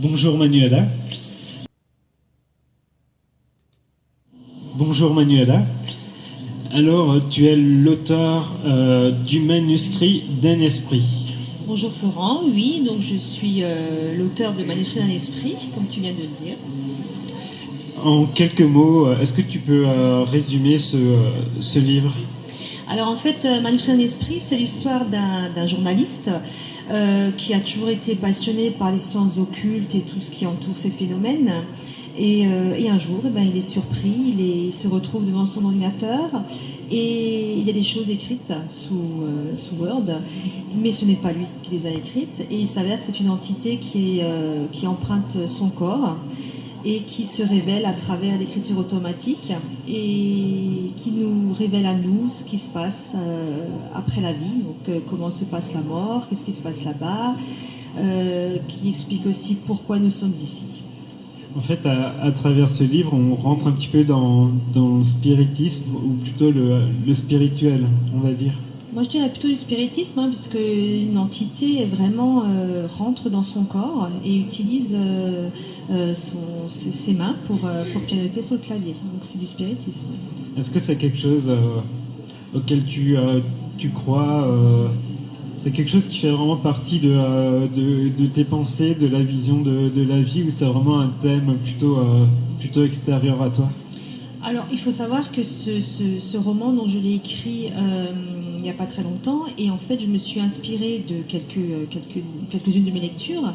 Bonjour Manuela. Bonjour Manuela. Alors, tu es l'auteur du manuscrit d'un esprit. Bonjour Florent, oui, donc je suis l'auteur de Manuscrit d'un esprit, comme tu viens de le dire. En quelques mots, est-ce que tu peux résumer ce livre ? Alors en fait, Manuscrit d'un esprit, c'est l'histoire d'un journaliste qui a toujours été passionné par les sciences occultes et tout ce qui entoure ces phénomènes. Et un jour, il est surpris, il se retrouve devant son ordinateur et il y a des choses écrites sous Word, mais ce n'est pas lui qui les a écrites. Et il s'avère que c'est une entité qui emprunte son corps et qui se révèle à travers l'écriture automatique et qui nous révèle à nous ce qui se passe après la vie, donc comment se passe la mort, qu'est-ce qui se passe là-bas, qui explique aussi pourquoi nous sommes ici. En fait, à travers ce livre, on rentre un petit peu dans le spiritisme, ou plutôt le spirituel, on va dire. Moi, je dirais plutôt du spiritisme, puisque une entité vraiment rentre dans son corps et utilise ses mains pour pianoter sur le clavier. Donc, c'est du spiritisme. Est-ce que c'est quelque chose auquel tu crois c'est quelque chose qui fait vraiment partie de tes pensées, de la vision de la vie, ou c'est vraiment un thème plutôt extérieur à toi ? Alors, il faut savoir que ce roman, dont je l'ai écrit il n'y a pas très longtemps, et en fait, je me suis inspirée de quelques-unes de mes lectures,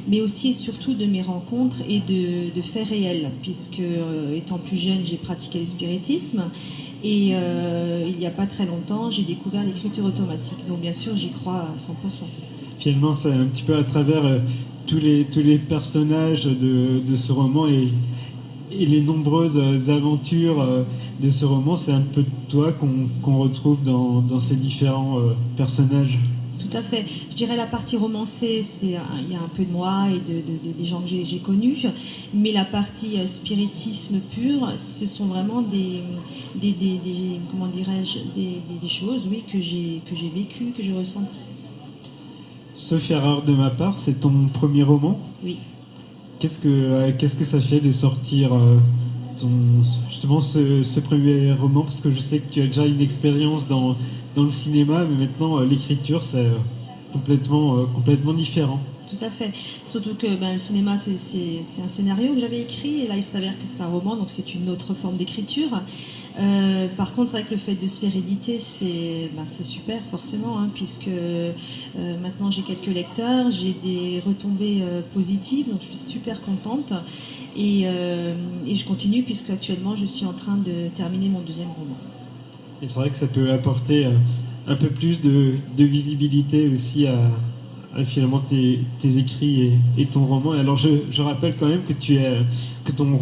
mais aussi et surtout de mes rencontres et de faits réels, puisque étant plus jeune, j'ai pratiqué le spiritisme, et il n'y a pas très longtemps, j'ai découvert l'écriture automatique. Donc, bien sûr, j'y crois à 100%. Finalement, c'est un petit peu à travers tous les personnages de ce roman et les nombreuses aventures de ce roman, c'est un peu toi qu'on retrouve dans ces différents personnages. Tout à fait. Je dirais la partie romancée, il y a un peu de moi et des gens que j'ai connus, mais la partie spiritisme pur, ce sont vraiment comment dirais-je, des choses, oui, que j'ai vécues, que j'ai ressenties. Sauf erreur de ma part, c'est ton premier roman ? Oui. Qu'est-ce que ça fait de sortir justement ce premier roman ? Parce que je sais que tu as déjà une expérience dans le cinéma, mais maintenant l'écriture, c'est complètement différent. Tout à fait. Surtout que le cinéma, c'est un scénario que j'avais écrit, et là, il s'avère que c'est un roman, donc c'est une autre forme d'écriture. Par contre, c'est vrai que le fait de se faire éditer, c'est super, forcément, puisque maintenant j'ai quelques lecteurs, j'ai des retombées positives, donc je suis super contente. Et je continue, puisque actuellement, je suis en train de terminer mon deuxième roman. Et c'est vrai que ça peut apporter un peu plus de visibilité aussi à finalement tes écrits et ton roman. Et alors je rappelle quand même que ton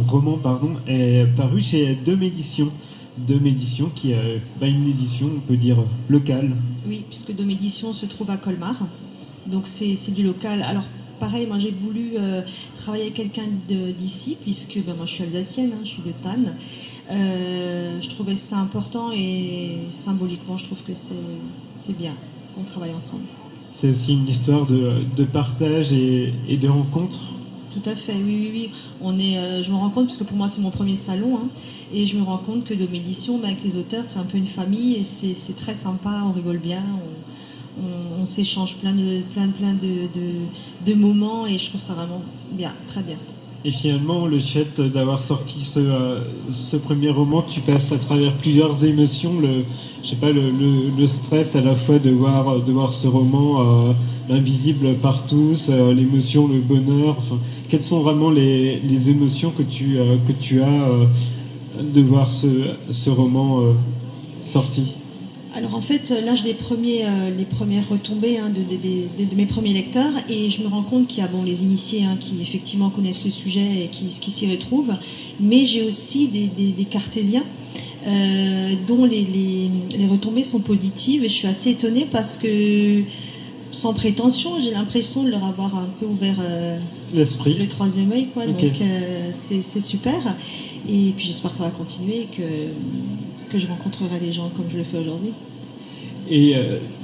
roman est paru chez Dôme Édition qui est une édition, on peut dire, locale. Oui, puisque Dôme Édition se trouve à Colmar, donc c'est du local. Alors pareil, moi j'ai voulu travailler avec quelqu'un d'ici, puisque moi je suis alsacienne, je suis de Thann. Je trouvais ça important, et symboliquement je trouve que c'est bien qu'on travaille ensemble. C'est aussi une histoire de partage et de rencontre. Tout à fait, oui. Je me rends compte, parce que pour moi c'est mon premier salon, et je me rends compte que Dôme Édition, avec les auteurs, c'est un peu une famille, et c'est très sympa, on rigole bien, on s'échange plein de moments, et je trouve ça vraiment bien, très bien. Et finalement, le fait d'avoir sorti ce premier roman, tu passes à travers plusieurs émotions, le stress à la fois de voir ce roman invisible par tous, l'émotion, le bonheur. Enfin, quelles sont vraiment les émotions que tu as de voir ce roman sorti ? Alors en fait, là j'ai les premières retombées de mes premiers lecteurs, et je me rends compte qu'il y a les initiés qui effectivement connaissent le sujet et qui s'y retrouvent, mais j'ai aussi des cartésiens dont les retombées sont positives, et je suis assez étonnée parce que, sans prétention, j'ai l'impression de leur avoir un peu ouvert l'esprit, le troisième œil, quoi. Okay. Donc c'est super, et puis j'espère que ça va continuer, que je rencontrerai des gens comme je le fais aujourd'hui. Et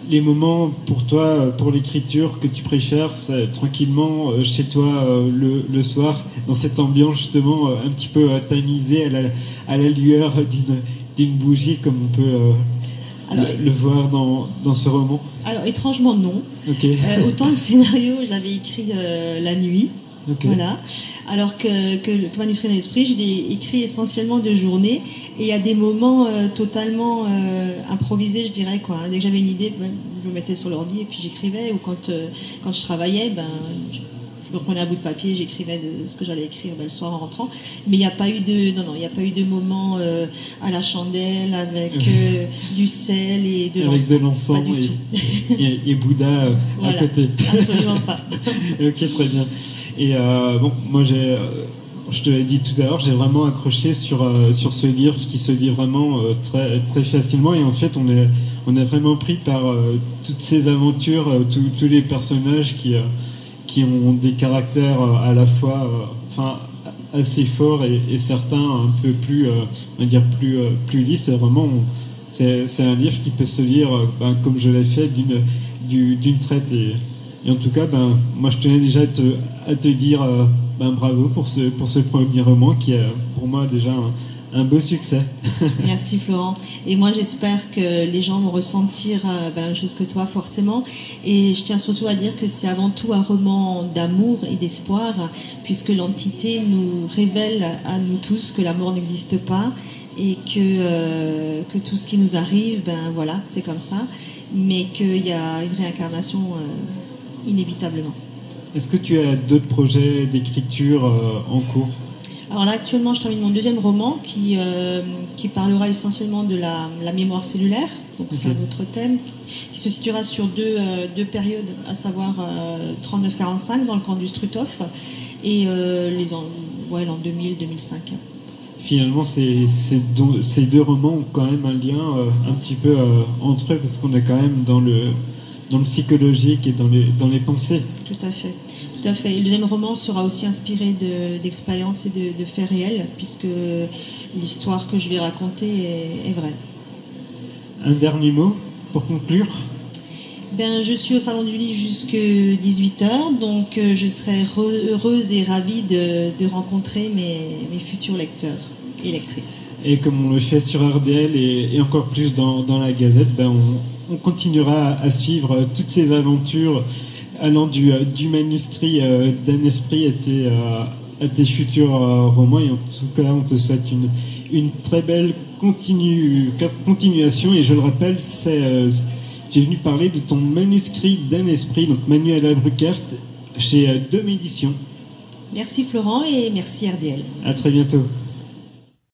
les moments pour toi, pour l'écriture, que tu préfères, c'est tranquillement chez toi le soir, dans cette ambiance justement un petit peu tamisée à la lueur d'une bougie, comme on peut le voir dans ce roman. Alors étrangement non. Okay. Autant le scénario, je l'avais écrit la nuit. Okay. Voilà. Alors que le manuscrit dans l'esprit, je l'ai écrit essentiellement de journée, et il y a des moments totalement improvisés, je dirais, quoi. Dès que j'avais une idée, je me mettais sur l'ordi et puis j'écrivais, ou quand je travaillais, je me prenais un bout de papier, j'écrivais de ce que j'allais écrire le soir en rentrant. Mais il n'y a pas eu de moment à la chandelle avec du sel et de l'encens. Avec de l'encens et Bouddha voilà, à côté. Absolument pas. Ok, très bien. Et moi je te l'ai dit tout à l'heure, j'ai vraiment accroché sur ce livre qui se lit vraiment très très facilement, et en fait on est vraiment pris par toutes ces aventures, tous les personnages qui ont des caractères à la fois assez forts et certains un peu plus on va dire plus lisses. C'est vraiment c'est un livre qui peut se lire comme je l'ai fait d'une traite, et en tout cas, moi je tenais déjà à te dire bravo pour ce premier roman qui est pour moi déjà un beau succès. Merci Florent. Et moi j'espère que les gens vont ressentir la même chose que toi forcément. Et je tiens surtout à dire que c'est avant tout un roman d'amour et d'espoir, puisque l'entité nous révèle à nous tous que la mort n'existe pas, et que tout ce qui nous arrive, voilà, c'est comme ça, mais qu'il y a une réincarnation inévitablement. Est-ce que tu as d'autres projets d'écriture en cours ? Alors là, actuellement, je termine mon deuxième roman qui parlera essentiellement de la mémoire cellulaire. Donc c'est un autre thème qui se situera sur deux périodes, à savoir 39-45 dans le camp du Struthof et l'an 2000-2005. Finalement, ces deux romans ont quand même un lien un petit peu entre eux, parce qu'on est quand même dans le psychologique et dans les pensées. Tout à fait. Tout à fait. Et le deuxième roman sera aussi inspiré d'expériences et de faits réels, puisque l'histoire que je vais raconter est vraie. Un dernier mot pour conclure ? Je suis au Salon du Livre jusqu'à 18h, donc je serai heureuse et ravie de rencontrer mes futurs lecteurs et lectrices. Et comme on le fait sur RDL et encore plus dans la Gazette, on continuera à suivre toutes ces aventures allant du manuscrit d'un esprit à tes futurs romans. Et en tout cas, on te souhaite une très belle continuation. Et je le rappelle, tu es venu parler de ton manuscrit d'un esprit, donc Manuela Bruckert, chez Dôme Éditions. Merci Florent et merci RDL. À très bientôt.